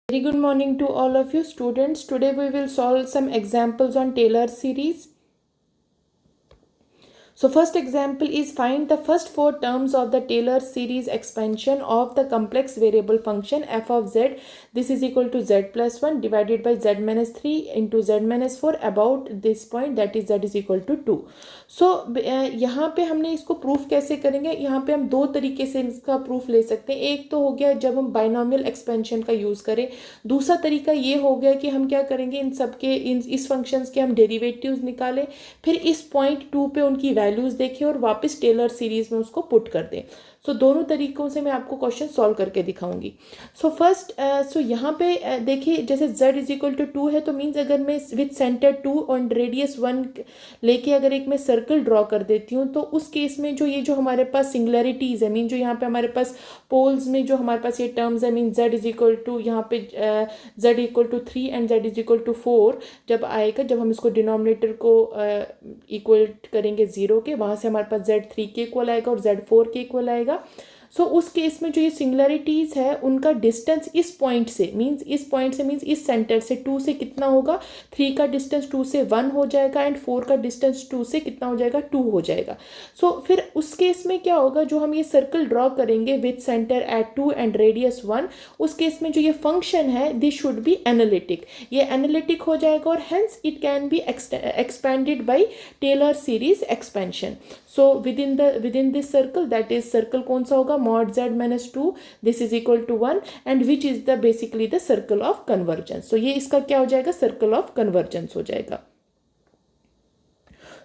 Very good morning to all of you students. Today we will solve some examples on Taylor series. So first example is find the first four terms of the Taylor series expansion of the complex variable function f of z. This is equal to z plus 1 divided by z minus 3 into z minus 4 about this point, that is z is equal to 2. So यहाँ पे हमने इसको proof कैसे करेंगे, यहाँ पे हम दो तरीके से इसका प्रूफ ले सकते हैं. एक तो हो गया जब हम बाइनोमियल एक्सपेंशन का यूज़ करें. दूसरा तरीका ये हो गया कि हम क्या करेंगे, इन सब के इस फंक्शंस के हम डेरिवेटिव्स निकालें, फिर इस पॉइंट 2 पे उनकी वैल्यूज़ देखें और वापस टेलर सीरीज में उसको पुट कर दें. सो दोनों तरीकों से मैं आपको क्वेश्चन सॉल्व करके दिखाऊंगी. सो फर्स्ट यहाँ पे देखिए, जैसे z इज इक्वल टू 2 है तो मीन्स अगर मैं विथ सेंटर 2 और रेडियस 1 लेके अगर एक मैं सर्कल ड्रॉ कर देती हूँ, तो उस केस में जो ये जो हमारे पास सिंगुलरिटीज़ है, मीन जो यहाँ पे हमारे पास पोल्स में जो हमारे पास ये टर्म्स है, mean z is equal to यहाँ पे z equal to 3 and z is equal to 4 जब आएगा, जब हम इसको डिनोमिनेटर को इक्वल करेंगे 0 के, वहाँ से हमारे पास z3 के इक्वल आएगा और z4 के इक्वल आएगा. सो उस केस में जो ये सिंगुलरिटीज़ है उनका डिस्टेंस इस पॉइंट से मीन्स इस सेंटर से 2 से कितना होगा, 3 का डिस्टेंस 2 से 1 हो जाएगा एंड 4 का डिस्टेंस 2 से कितना हो जाएगा, 2 हो जाएगा. सो फिर उस केस में क्या होगा, जो हम ये सर्कल ड्रॉ करेंगे with center at 2 and radius 1, उस केस में जो ये फंक्शन है दिस शुड बी एनालिटिक. ये एनालिटिक हो जाएगा और hence it can be expanded by Taylor series expansion. So within this circle, that is circle कौन सा होगा, mod z minus 2 this is equal to 1 and which is the basically the circle of convergence. So ये इसका क्या हो जाएगा, circle of convergence हो जाएगा.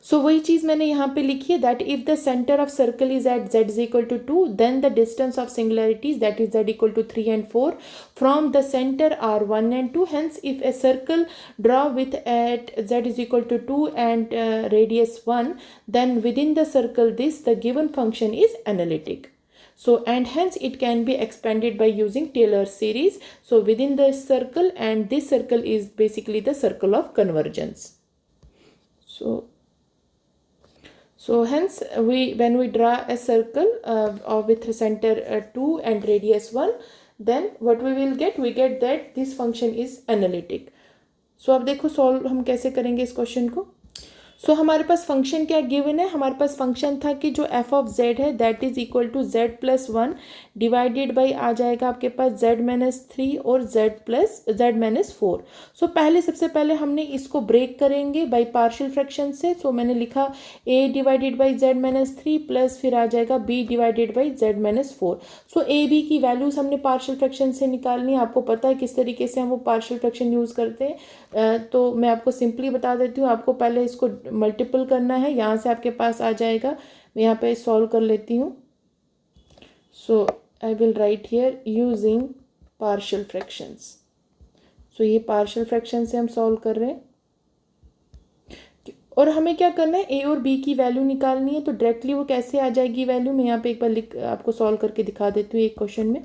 So वही चीज़ मैंने यहाँ पे लिखी है, that if the center of circle is at z is equal to 2 then the distance of singularities, that is z equal to 3 and 4 from the center are 1 and 2. Hence if a circle draw with at z is equal to 2 and radius 1, then within the circle this the given function is analytic. So and hence it can be expanded by using Taylor series. So within the circle, and this circle is basically the circle of convergence. So hence when we draw a circle with center 2 and radius 1, then what we will get, we get that this function is analytic. So अब देखो solve हम कैसे करेंगे इस question को. सो हमारे पास function क्या given है, हमारे पास फंक्शन था कि जो f ऑफ z है that is equal to z plus 1 divided by आ जाएगा आपके पास z माइनस 3 और z माइनस 4. सो सबसे पहले हमने इसको ब्रेक करेंगे बाई पार्शियल फ्रैक्शन से. सो मैंने लिखा a divided by z minus 3 plus फिर आ जाएगा b divided by z minus 4. So a b की वैल्यूज़ हमने पार्शियल फ्रैक्शन से निकालनी है. आपको पता है किस तरीके से हम वो पार्शियल फ्रैक्शन यूज़ करते हैं, तो मैं आपको सिंपली बता देती हूँ. आपको पहले इसको मल्टीपल करना है, यहाँ से आपके पास आ जाएगा. मैं यहाँ पे सॉल्व कर लेती हूँ. So I will write here using partial fractions. So ये पार्शियल फ्रैक्शन से हम सॉल्व कर रहे हैं और हमें क्या करना है, ए और बी की वैल्यू निकालनी है. तो डायरेक्टली वो कैसे आ जाएगी वैल्यू, मैं यहाँ पे एक बार आपको सॉल्व करके दिखा देती हूँ एक क्वेश्चन में.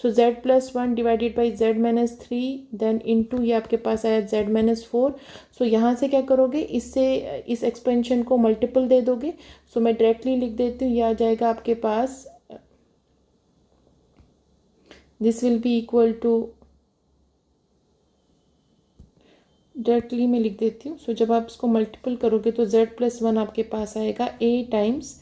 So z plus 1 divided by z minus 3 then into ये आपके पास आया z माइनस 4. सो यहाँ से क्या करोगे, इससे इस एक्सपेंशन को मल्टीपल दे दोगे. सो मैं डायरेक्टली लिख देती हूँ, ये आ जाएगा आपके पास, this will be equal to, directly मैं लिख देती हूँ. सो जब आप इसको मल्टीपल करोगे तो z प्लस 1 आपके पास आएगा a times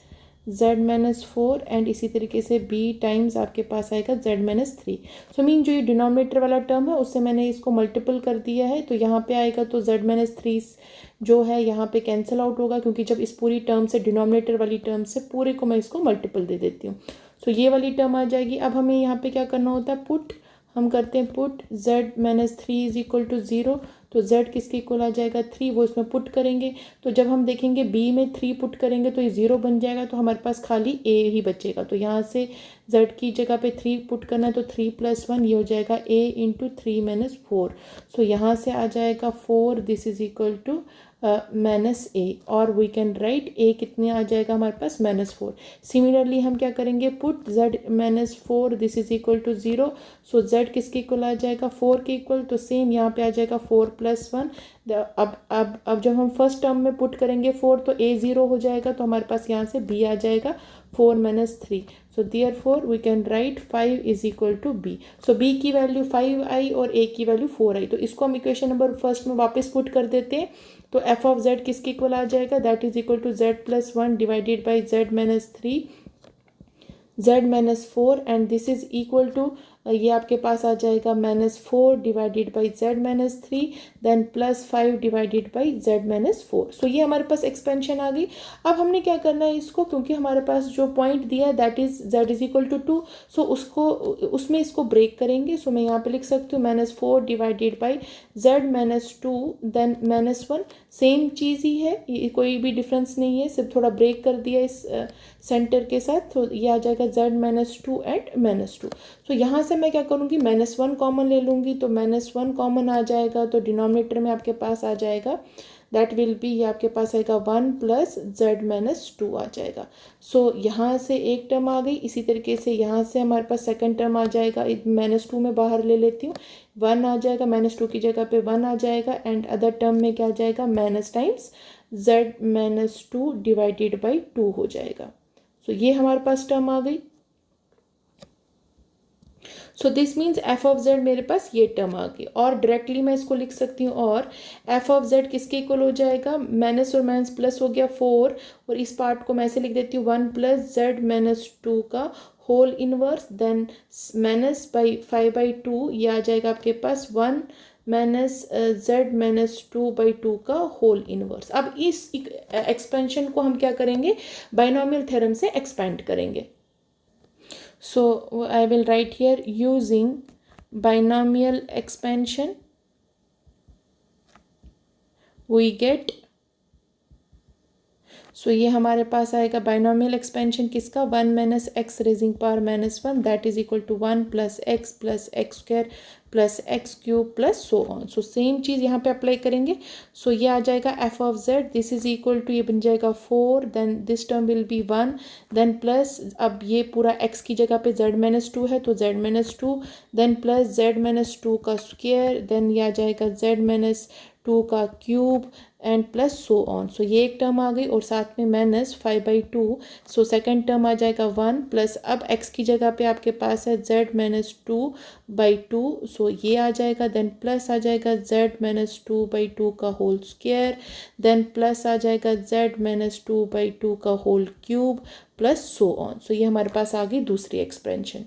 z minus 4 and इसी तरीके से b टाइम्स आपके पास आएगा z माइनस 3. सो मीन जो ये डिनोमिनेटर वाला टर्म है उससे मैंने इसको मल्टीपल कर दिया है. तो यहाँ पे आएगा तो z माइनस 3 जो है यहाँ पे कैंसिल आउट होगा, क्योंकि जब इस पूरी टर्म से डिनोमिनेटर वाली टर्म से पूरे को मैं इसको मल्टीपल दे देती हूँ. सो ये वाली टर्म आ जाएगी. अब हमें यहाँ पे क्या करना होता है, पुट हम करते हैं put z minus 3 is equal to 0. तो z किसके इक्वल आ जाएगा, 3, वो इसमें पुट करेंगे. तो जब हम देखेंगे b में 3 पुट करेंगे तो ये 0 बन जाएगा, तो हमारे पास खाली a ही बचेगा. तो यहाँ से z की जगह पे 3 पुट करना है तो 3 प्लस 1 ये हो जाएगा a इंटू 3 माइनस 4. सो यहाँ से आ जाएगा 4, this is equal to minus a, और वी कैन राइट a कितने आ जाएगा हमारे पास, माइनस 4. सिमिलरली हम क्या करेंगे, put z minus 4 this is equal to 0. So z किसके इक्वल आ जाएगा, 4 के इक्वल. तो सेम यहाँ पे आ जाएगा 4 प्लस 1. अब जब हम फर्स्ट टर्म में पुट करेंगे 4 तो a 0 हो जाएगा, तो हमारे पास यहाँ से b आ जाएगा 4 minus 3. So therefore we can write 5 is equal to b. So b की वैल्यू 5i और ए की वैल्यू 4i. तो इसको हम इक्वेशन नंबर फर्स्ट में वापस पुट कर देते हैं. तो एफ ऑफ जेड किसके इक्वल आ जाएगा, that is equal to z plus 1 divided by Z minus 3 z minus 4 and this is equal to ये आपके पास आ जाएगा -4 divided by Z minus 3 then +5 divided by Z minus 4. So ये हमारे पास एक्सपेंशन आ गई. अब हमने क्या करना है इसको, क्योंकि हमारे पास जो पॉइंट दिया है that is z is equal to 2. So उसमें इसको ब्रेक करेंगे. सो मैं यहाँ पे लिख सकती हूँ -4 divided by Z minus 2 then -1. Same चीज़ ही है, ये कोई भी डिफरेंस नहीं है, सिर्फ थोड़ा ब्रेक कर दिया इस सेंटर के साथ. तो ये आ जाएगा z माइनस 2 एंड -2. सो यहाँ से मैं क्या करूँगी, -1 कॉमन ले लूँगी. तो -1 कॉमन आ जाएगा तो डिनोमिनेटर में आपके पास आ जाएगा दैट विल बी, ये आपके पास आएगा 1 प्लस जेड माइनस 2 आ जाएगा. सो यहाँ से एक टर्म आ गई. इसी तरीके से यहाँ से हमारे पास सेकंड टर्म आ जाएगा. -2 में बाहर ले लेती हूँ, 1 आ जाएगा, -2 की जगह पे 1 आ जाएगा एंड अदर टर्म में क्या आ जाएगा, minus times Z minus 2 divided by 2 हो जाएगा. सो ये हमारे पास टर्म आ गई. So this means F of Z मेरे पास ये टर्म आ गई. और डायरेक्टली मैं इसको लिख सकती हूँ, और एफ ऑफ जेड किसके इक्वल हो जाएगा, माइनस और माइनस प्लस हो गया 4, और इस पार्ट को मैं ऐसे लिख देती हूँ 1 प्लस जेड माइनस 2 का whole inverse then minus by 5/2. ये आ जाएगा आपके पास 1 माइनस जेड माइनस 2/2 का होल इनवर्स. अब इस एक्सपेंशन को हम क्या करेंगे, बाइनोमियल थ्योरम से एक्सपेंड करेंगे. So I will write here using binomial expansion we get. So ये हमारे पास आएगा बाइनोमियल एक्सपेंशन किसका, 1 minus X raising power -1 that is equal to 1 plus X square plus X cube plus so on. So same चीज़ यहाँ पे apply करेंगे. So ये आ जाएगा F of Z, this is equal to, ये बन जाएगा 4 then this term will be 1 then plus, अब ये पूरा एक्स की जगह पे जेड माइनस 2 है तो z minus 2 then plus z minus 2 का स्क्वायर देन ये आ जाएगा जेड माइनस 2 का cube and plus so on. So ये एक टर्म आ गई और साथ में -5/2. सो सेकंड टर्म आ जाएगा 1 प्लस, अब x की जगह पे आपके पास है z माइनस 2/2. सो ये आ जाएगा देन प्लस आ जाएगा z माइनस 2/2 का होल स्क्वायर देन प्लस आ जाएगा z माइनस 2/2 का whole cube plus so on. So ये हमारे पास आ गई दूसरी एक्सपेंशन.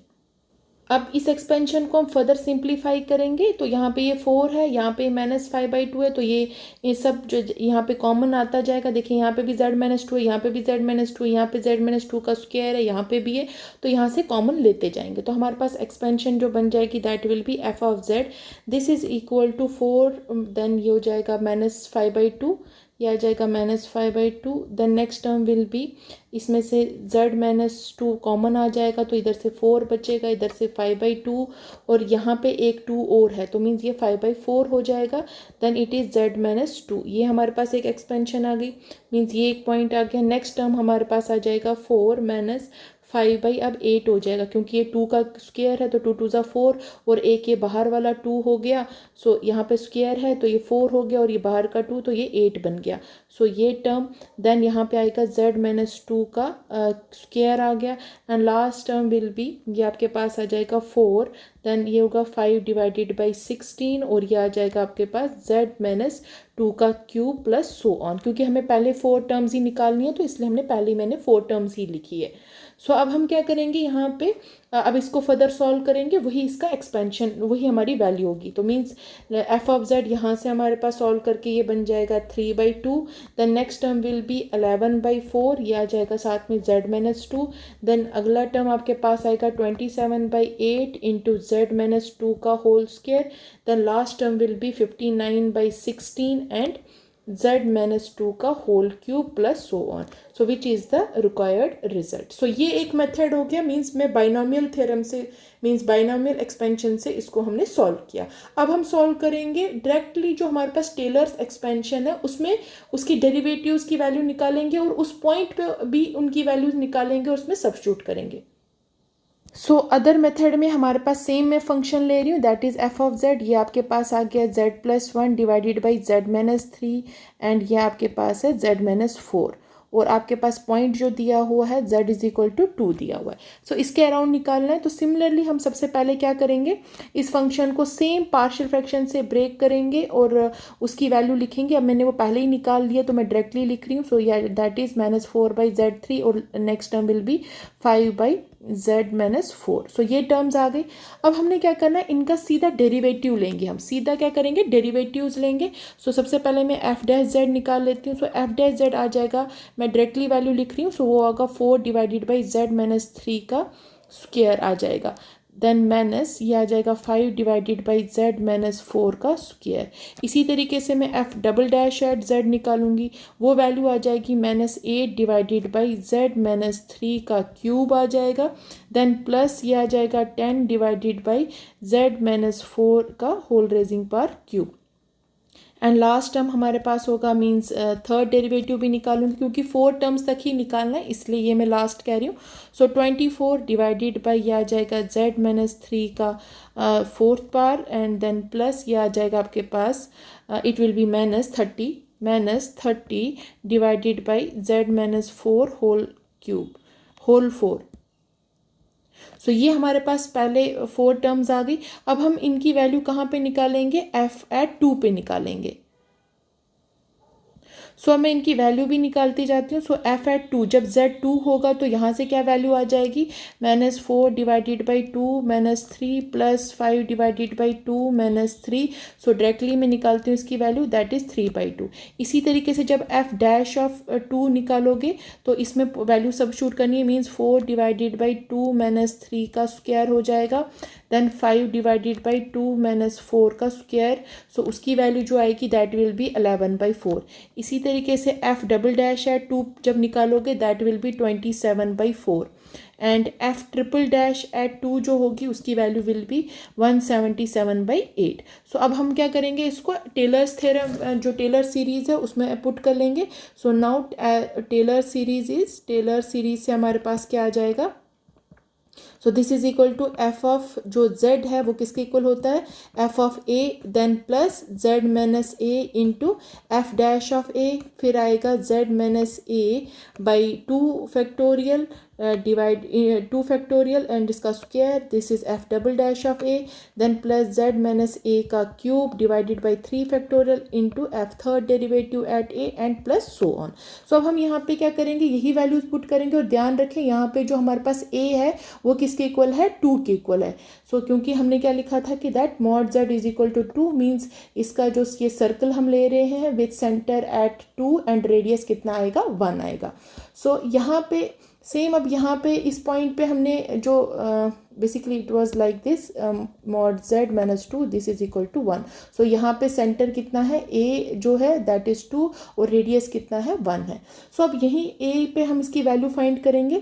अब इस एक्सपेंशन को हम फर्दर सिंप्लीफाई करेंगे. तो यहाँ पे ये 4 है, यहाँ पे -5/2 है, तो ये सब जो यहाँ पे कॉमन आता जाएगा. देखिए यहाँ पे भी z माइनस 2 है, यहाँ पे भी z माइनस 2 है, यहाँ पे z माइनस 2 का स्क्वायर है, यहाँ पे भी है. तो यहाँ से कॉमन लेते जाएंगे तो हमारे पास एक्सपेंशन जो बन जाएगी that will be f of Z, this is equal to 4 then ये हो जाएगा -5/2, ये आ जाएगा -5/2. Then next term will be, इसमें से z माइनस 2 कॉमन आ जाएगा तो इधर से 4 बचेगा, इधर से 5/2 और यहाँ पे एक 2 और है तो मीन्स ये 5/4 हो जाएगा. Then it is z minus 2. ये हमारे पास एक एक्सपेंशन आ गई, मीन्स ये एक पॉइंट आ गया. नेक्स्ट टर्म हमारे पास आ जाएगा 4 माइनस 5/8 हो जाएगा क्योंकि ये 2 का स्क्वायर है तो 2 2 ज़ा 4 और एक ये बाहर वाला 2 हो गया. सो यहाँ पे स्क्वायर है तो ये 4 हो गया और ये बाहर का 2 तो ये 8 बन गया. सो ये टर्म देन यहाँ पे आएगा z माइनस 2 का स्क्वायर आ गया and last term will B, ये आपके पास आ जाएगा 4 देन ये होगा 5 डिवाइडेड बाई 16 और ये आ जाएगा आपके पास z माइनस 2 का क्यूब प्लस सो ऑन. क्योंकि हमें पहले 4 टर्म्स ही निकालनी है तो इसलिए हमने पहले मैंने 4 टर्म्स ही लिखी है. सो अब हम क्या करेंगे यहाँ पे, अब इसको फर्दर सॉल्व करेंगे, वही इसका एक्सपेंशन, वही हमारी वैल्यू होगी. तो मीन्स एफ ऑफ जेड यहाँ से हमारे पास सॉल्व करके ये बन जाएगा 3/2. Then next term will be 11/4, ये आ जाएगा साथ में z माइनस 2. देन अगला टर्म आपके पास आएगा 27/8 इंटू z माइनस 2 का whole square. Then last term will be 59/16 and z minus 2 का whole cube plus so on. So which is the required result. So ये एक मेथड हो गया, मीन्स मैं बाइनोमियल थ्योरम से, मीन्स बाइनोमियल एक्सपेंशन से इसको हमने सॉल्व किया. अब हम सॉल्व करेंगे डायरेक्टली जो हमारे पास टेलर्स एक्सपेंशन है उसमें उसकी डेरिवेटिव्स की वैल्यू निकालेंगे और उस पॉइंट पे भी उनकी वैल्यूज निकालेंगे और उसमें सब्स्टिट्यूट करेंगे. सो अदर मेथड में हमारे पास सेम मैं फंक्शन ले रही हूँ that is F of Z. ये आपके पास आ गया z plus 1 divided by z minus 3 and ये आपके पास है z माइनस 4 और आपके पास पॉइंट जो दिया हुआ है z इज इक्वल टू 2 दिया हुआ है। सो इसके अराउंड निकालना है। तो सिमिलरली हम सबसे पहले क्या करेंगे, इस फंक्शन को सेम पार्शियल फ्रैक्शन से ब्रेक करेंगे और उसकी वैल्यू लिखेंगे। अब मैंने वो पहले ही निकाल लिया तो मैं डायरेक्टली लिख रही हूँ। सो या दैट इज -4/z3 और next term will B 5/z-4। सो ये टर्म्स आ गई। अब हमने क्या करना है, इनका सीधा डेरिवेटिव लेंगे। हम सीधा क्या करेंगे, डेरिवेटिव्स लेंगे। सो सबसे पहले मैं f' निकाल लेती हूँ। सो f' आ जाएगा, मैं डायरेक्टली वैल्यू लिख रही हूँ। सो वो आएगा 4/z-3 का स्क्वायर आ जाएगा। देन माइनस ये आ जाएगा 5/z-4 का स्क्वायर। इसी तरीके से मैं f" निकालूंगी, वो वैल्यू आ जाएगी -8/z-3 का क्यूब आ जाएगा। देन प्लस ये आ जाएगा 10/z-4 का whole raising power cube. And last term हमारे पास होगा, मीन्स थर्ड डेरिवेटिव भी निकालूंगी क्योंकि 4 टर्म्स तक ही निकालना है, इसलिए ये मैं लास्ट कह रही हूँ। सो 24 डिवाइडेड बाई ये आ जाएगा z-3 का fourth power and then plus ये आ जाएगा आपके पास it will be -30 divided by z-4 whole cube whole 4। So ये हमारे पास पहले 4 टर्म्स आ गई। अब हम इनकी वैल्यू कहाँ पे निकालेंगे, f(2) पे निकालेंगे। सो मैं इनकी वैल्यू भी निकालती जाती हूँ। सो f(2) जब z2 होगा तो यहाँ से क्या वैल्यू आ जाएगी, -4 divided by 2 -3 plus 5 divided by 2 -3। So directly मैं निकालती हूँ इसकी वैल्यू, दैट इज़ 3/2। इसी तरीके से जब f'(2) निकालोगे तो इसमें वैल्यू सबस्टिट्यूट करनी है, मीन्स 4 डिवाइडेड बाई 2 -3 का स्क्वायर हो जाएगा। देन 5 डिवाइडेड बाई 2 -4 का स्क्वायर। सो उसकी वैल्यू जो आएगी दैट विल बी 11/4। इसी तरीके से f'(2) जब निकालोगे that will B 27/4 and f'(2) जो होगी उसकी वैल्यू विल बी 177/8। सो अब हम क्या करेंगे, इसको टेलर्स थ्योरम जो टेलर सीरीज़ है उसमें पुट कर लेंगे। सो नाउ टेलर सीरीज से हमारे पास क्या आ जाएगा, so this is equal to f of जो z है वो किसके इक्वल होता है, f of a then plus z-a into f' of a, फिर आएगा z-a by 2 factorial divide 2 factorial and इसका square, this is f' of a then plus z-a का cube divided by 3 factorial into f third derivative at a and plus so on. So अब हम यहाँ पे क्या करेंगे, यही वैल्यूज पुट करेंगे और ध्यान रखें यहाँ पे जो हमारे पास a है वो किसके इक्वल है, 2 के इक्वल है। सो क्योंकि हमने क्या लिखा था कि that mod z is equal to 2, means इसका जो ये सर्कल हम ले रहे हैं with center at 2 and radius कितना आएगा, 1 आएगा। सो यहाँ पे सेम, अब यहाँ पे इस पॉइंट पे हमने जो basically it was like this mod z-2 this is equal to 1। So यहाँ पे सेंटर कितना है, a जो है दैट इज 2 और रेडियस कितना है, 1 है। सो अब यहीं a पे हम इसकी वैल्यू फाइंड करेंगे।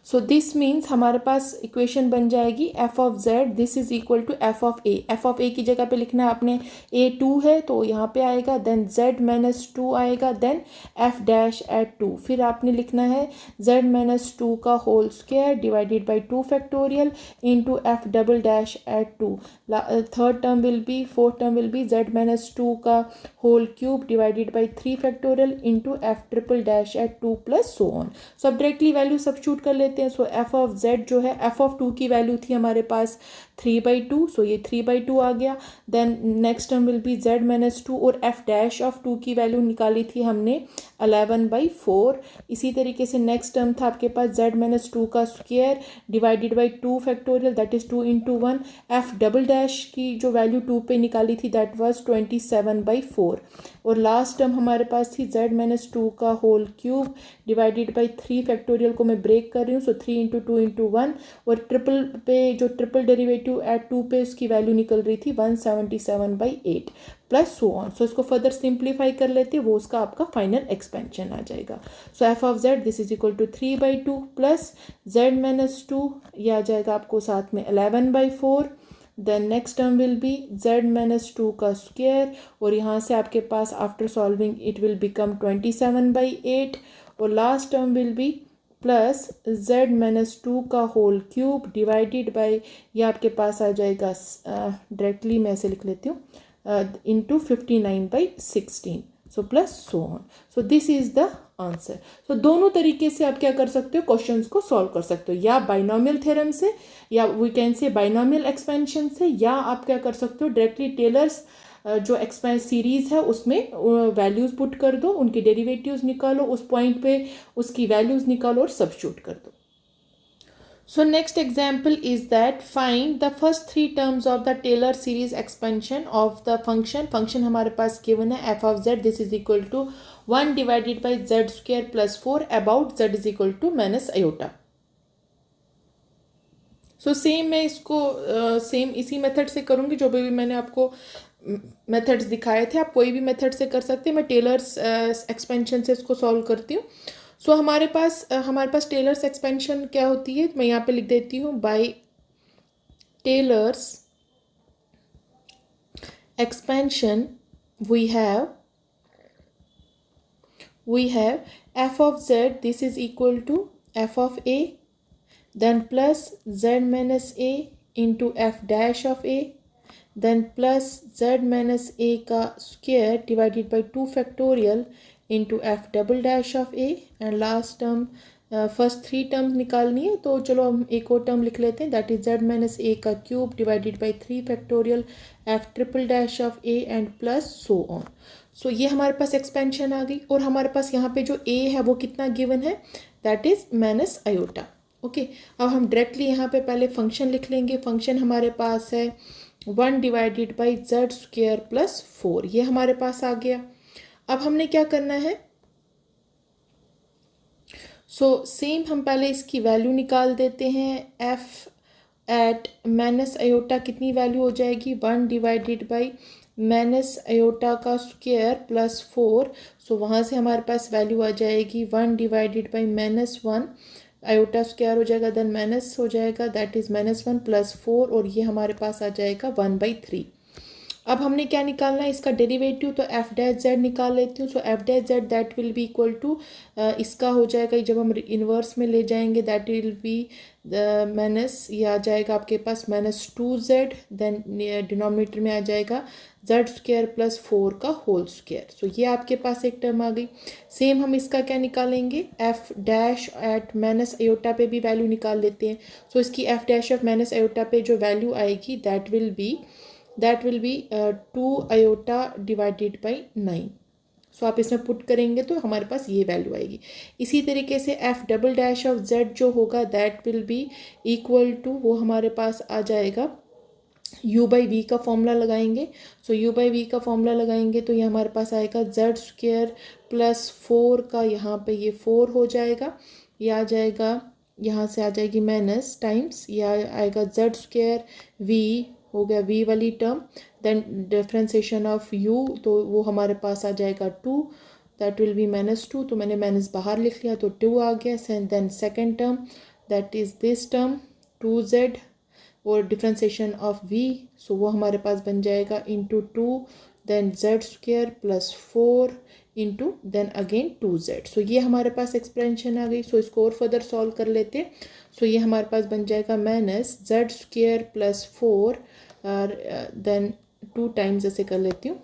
सो दिस मीन्स हमारे पास इक्वेशन बन जाएगी f of z this is equal to f of a। f of a की जगह पे लिखना है आपने, a 2 है तो यहाँ पे आएगा, देन z-2 आएगा, देन f'(2), फिर आपने लिखना है z-2 का whole square divided by 2 factorial into f'(2). Third term will be, fourth term will be z-2 का whole cube divided by 3 factorial into f'(2) plus so on. So अब directly value substitute कर लेते हैं। सो f of z जो है, f of 2 की value थी हमारे पास 3/2, सो ये 3/2 आ गया। Then next term will be z-2 और f' ऑफ 2 की वैल्यू निकाली थी हमने 11/4। इसी तरीके से नेक्स्ट टर्म था आपके पास z-2 का square divided by 2 factorial that is 2 into 1। f' की जो वैल्यू 2 पे निकाली थी दैट वाज 27/4 और लास्ट टर्म हमारे पास थी z-2 का whole cube divided by 3 factorial को मैं ब्रेक कर रही हूँ। सो 3 इंटू 2 इंटू 1 और ट्रिपल पे जो ट्रिपल डेरिवेटिव एट 2 पे उसकी वैल्यू निकल रही थी 177/8 प्लस सो ऑन। सो इसको फर्दर सिंप्लीफाई कर लेते हैं, वो उसका आपका फाइनल एक्सपेंशन आ जाएगा। So f of z this is equal to 3/2 plus z-2 ये आ जाएगा आपको साथ में 11/4। Then next term will be z-2 का स्क्वायर और यहाँ से आपके पास after solving it will become 27/8 और last term will be plus z-2 का होल क्यूब डिवाइडेड बाई ये आपके पास आ जाएगा, डायरेक्टली मैं ऐसे लिख लेती हूँ, into 59/16 so plus so on. So this is the answer. तो दोनों तरीके से आप क्या कर सकते हो, क्वेश्चंस को सॉल्व कर सकते हो, या बाइनोमियल थ्योरम से, या we can say binomial expansion से, या आप क्या कर सकते हो डायरेक्टली टेलर्स जो एक्सपेंस सीरीज है उसमें वैल्यूज पुट कर दो, उनकी डेरिवेटिव्स निकालो, उस पॉइंट पे उसकी वैल्यूज निकालो और सब्स्टिट्यूट कर दो। So next example is that find the first three terms of the Taylor series expansion of the function. Function हमारे पास given है f of z, this is equal to 1 divided by z square plus 4 about z is equal to minus iota. So same मैं इसको same इसी method से करूँगी जो भी मैंने आपको मेथड्स दिखाए थे, आप कोई भी मेथड से कर सकते हैं। मैं टेलर्स एक्सपेंशन से इसको सॉल्व करती हूँ। सो हमारे पास टेलर्स एक्सपेंशन क्या होती है, मैं यहाँ पे लिख देती हूँ by Taylor's expansion we have f of z, this is equal to f of a, then plus z minus a into f dash of a, then plus z minus a का square divided by 2 factorial into f double dash of a, and last term first 3 terms निकालनी है, तो चलो हम एक और term लिख लेते हैं, that is z minus A का cube divided by 3 factorial f triple dash of a and plus so on. So ये हमारे पास एक्सपेंशन आ गई, और हमारे पास यहाँ पे जो a है वो कितना गिवन है, that is minus iota. Okay, अब हम डायरेक्टली यहाँ पे पहले फंक्शन लिख लेंगे। फंक्शन हमारे पास है 1 divided by z square plus 4, ये हमारे पास आ गया। अब हमने क्या करना है, सेम हम पहले इसकी वैल्यू निकाल देते हैं। f एट माइनस आयोटा कितनी वैल्यू हो जाएगी, 1 डिवाइडेड बाई माइनस आयोटा का स्क्वायर प्लस 4। वहाँ से हमारे पास वैल्यू आ जाएगी 1 डिवाइडेड बाई -1 आयोटा स्क्वायर हो जाएगा, देन माइनस हो जाएगा, दैट इज -1 प्लस 4, और ये हमारे पास आ जाएगा 1/3। अब हमने क्या निकालना है, इसका डेरिवेटिव, तो एफ डैश जेड निकाल लेती हूँ। F dash z that will be equal to, इसका हो जाएगा जब हम इन्वर्स में ले जाएंगे, दैट विल बी माइनस, ये आ जाएगा आपके पास -2z, देन डिनोमिनेटर में आ जाएगा z स्क्वायर प्लस 4 का होल स्क्वायर। ये आपके पास एक टर्म आ गई। सेम हम इसका क्या निकालेंगे, f dash at minus iota पे भी वैल्यू निकाल लेते हैं। इसकी f dash of minus iota पे जो वैल्यू आएगी that will be 2 iota divided by 9। आप इसमें पुट करेंगे तो हमारे पास ये वैल्यू आएगी। इसी तरीके से f double dash of z जो होगा that will be equal to, वो हमारे पास आ जाएगा u बाई वी का फॉर्मूला लगाएंगे। u बाई वी का फॉर्मूला लगाएंगे तो ये हमारे पास आएगा z स्क्वायर प्लस 4 का, यहाँ पे ये 4 हो जाएगा, ये आ जाएगा, यहाँ से आ जाएगी माइनस टाइम्स, ये आएगा z स्क्वायर v हो गया v वाली term, then differentiation of u, तो वो हमारे पास आ जाएगा 2, दैट विल बी -2, तो मैंने माइनस बाहर लिख लिया तो 2 आ गया। Then second term that is this term 2z और डिफ्रेंसिएशन ऑफ v, वो हमारे पास बन जाएगा into 2, then z square plus 4 into then again 2z। ये हमारे पास एक्सप्रेशन आ गई। इसको और फर्दर सॉल्व कर लेते हैं। ये हमारे पास बन जाएगा माइनस z स्क्वायर प्लस 4 और देन 2 टाइम्स ऐसे कर लेती हूँ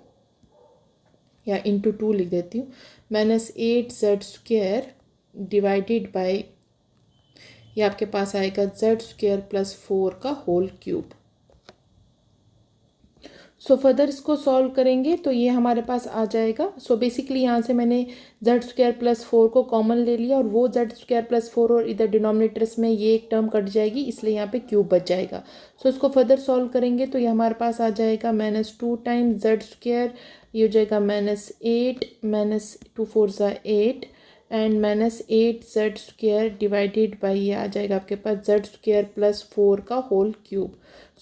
या इंटू 2 लिख देती हूँ, -8z स्क्वायर डिवाइडेड बाय, ये आपके पास आएगा z स्क्वायर प्लस 4 का होल क्यूब। फर्दर इसको सॉल्व करेंगे तो ये हमारे पास आ जाएगा। बेसिकली यहाँ से मैंने z स्क्वायर प्लस 4 को कॉमन ले लिया, और वो z स्क्वायर प्लस 4 और इधर डिनोमिनेटर्स में ये एक टर्म कट जाएगी, इसलिए यहाँ पे क्यूब बच जाएगा। इसको फर्दर सॉल्व करेंगे तो ये हमारे पास आ जाएगा -2 टाइम्स z स्क्वायर, ये हो जाएगा -8, -2 4 8 and -8z square divided by, ये आ जाएगा आपके पास z स्क्वायर प्लस 4 का होल क्यूब।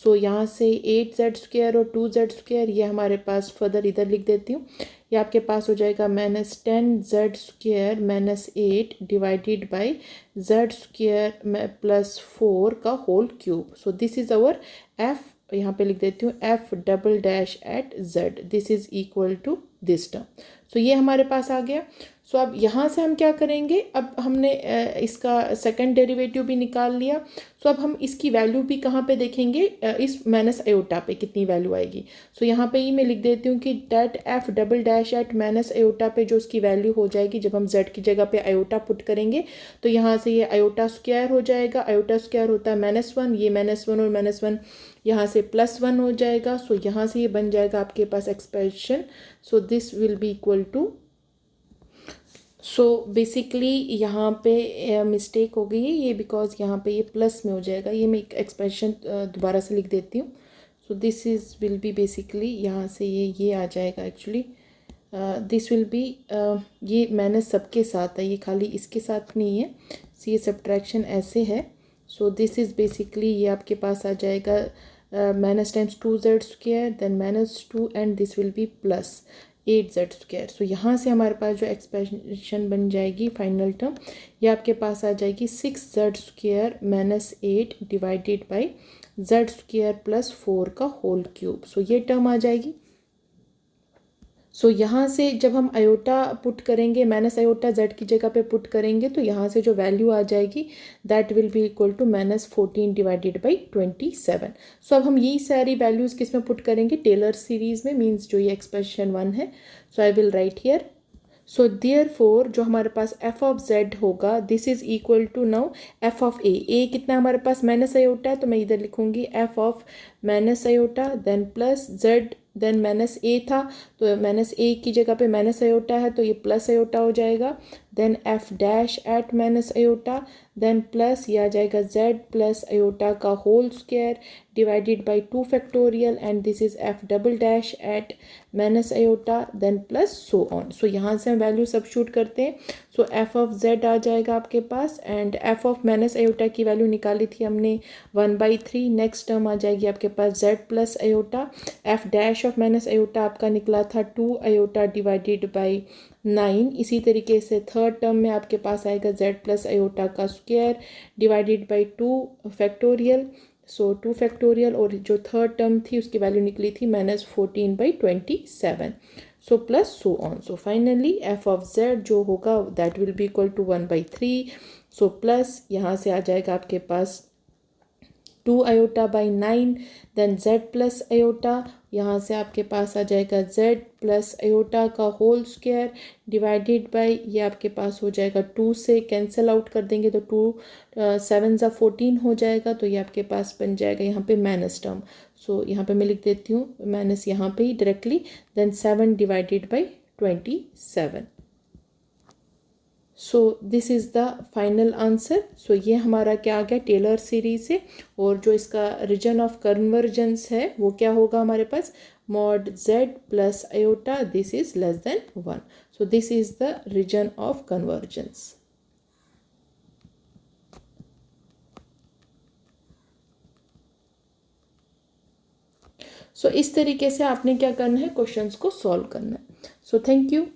यहाँ से 8z स्क्वायर और 2z स्क्वायर, ये हमारे पास फर्दर इधर लिख देती हूँ, ये आपके पास हो जाएगा -10z square -8 divided by z square plus 4 का whole cube. This is our f, यहाँ पे लिख देती हूँ f double dash at z, this is equal to this term. ये हमारे पास आ गया। सो अब यहाँ से हम क्या करेंगे, अब हमने इसका सेकंड डेरिवेटिव भी निकाल लिया। सो अब हम इसकी वैल्यू भी कहाँ पे देखेंगे, इस माइनस आयोटा पे कितनी वैल्यू आएगी। सो यहाँ पे ही मैं लिख देती हूँ कि that f double dash at minus iota पे जो उसकी वैल्यू हो जाएगी, जब हम जेड की जगह पे आयोटा पुट करेंगे तो यहाँ से ये आयोटा स्क्वायर हो जाएगा। आयोटा स्क्वायर होता है -1, ये -1 और -1 यहाँ से +1 हो जाएगा। सो यहाँ से ये बन जाएगा आपके पास expression. So this will be equal to, so basically यहाँ पे मिस्टेक हो गई है ये, बिकॉज यहाँ पे ये प्लस में हो जाएगा। ये मैं एक एक्सप्रेशन दोबारा से लिख देती हूँ। सो this is will be basically यहाँ से ये आ जाएगा एक्चुअली, दिस विल बी, ये माइनस सबके साथ है, ये खाली इसके साथ नहीं है। सो ये सब्ट्रैक्शन ऐसे है। सो दिस इज़ बेसिकली ये आपके पास आ जाएगा minus times 2z² then -2 and this will be plus 8z²। So यहाँ से हमारे पास जो एक्सप्रेशन बन जाएगी फाइनल टर्म, ये आपके पास आ जाएगी 6z² -8 डिवाइडेड बाई z² + 4 का होल क्यूब। सो ये टर्म आ जाएगी। सो यहाँ से जब हम आयोटा पुट करेंगे, माइनस आयोटा जेड की जगह पे पुट करेंगे, तो यहाँ से जो वैल्यू आ जाएगी that will be equal to -14 divided by 27। So अब हम यही सारी वैल्यूज़ किस में पुट करेंगे, टेलर सीरीज़ में, मीन्स जो ये एक्सप्रेशन 1 है। So I will write here. So therefore जो हमारे पास एफ ऑफ जेड होगा, this is equal to now F of A कितना हमारे पास माइनस आयोटा है, तो मैं इधर लिखूंगी F of minus iota then plus Z then minus A था, तो माइनस ए की जगह पे माइनस आयोटा है तो ये प्लस आयोटा हो जाएगा। Then F dash at minus iota then plus ये आ जाएगा जेड प्लस आयोटा का whole square divided by 2 factorial and this is F double dash at minus iota then plus so on. So यहाँ से हम value substitute करते हैं। So F of Z आ जाएगा आपके पास and F of minus iota की वैल्यू निकाली थी हमने 1/3। नेक्स्ट टर्म आ जाएगी आपके पास Z plus iota. F dash of minus iota आपका निकला था 2 आयोटा डिवाइडेड बाई 9। इसी तरीके से थर्ड टर्म में आपके पास आएगा जेड प्लस आयोटा का square divided by 2 factorial. So 2 factorial और जो थर्ड टर्म थी उसकी वैल्यू निकली थी -14/27। So plus so on. So finally f of z जो होगा that will be equal to 1/3। So plus यहाँ से आ जाएगा आपके पास 2 iota by 9 then z plus iota, यहाँ से आपके पास आ जाएगा z प्लस आयोटा का होल स्क्वायर डिवाइडेड बाई, ये आपके पास हो जाएगा 2 से कैंसिल आउट कर देंगे तो 2 7 ज़ा 14 हो जाएगा, तो ये आपके पास बन जाएगा यहाँ पे माइनस टर्म। सो यहाँ पे मैं लिख देती हूँ माइनस यहाँ पे ही directly, then 7 divided by 27। So this is the final answer. सो ये हमारा क्या आ गया, टेलर सीरीज से। और जो इसका रीजन ऑफ कन्वर्जेंस है वो क्या होगा हमारे पास, mod Z plus iota this is less than 1। So this is the region of convergence. So इस तरीके से आपने क्या करना है, क्वेश्चंस को सॉल्व करना है। So thank you.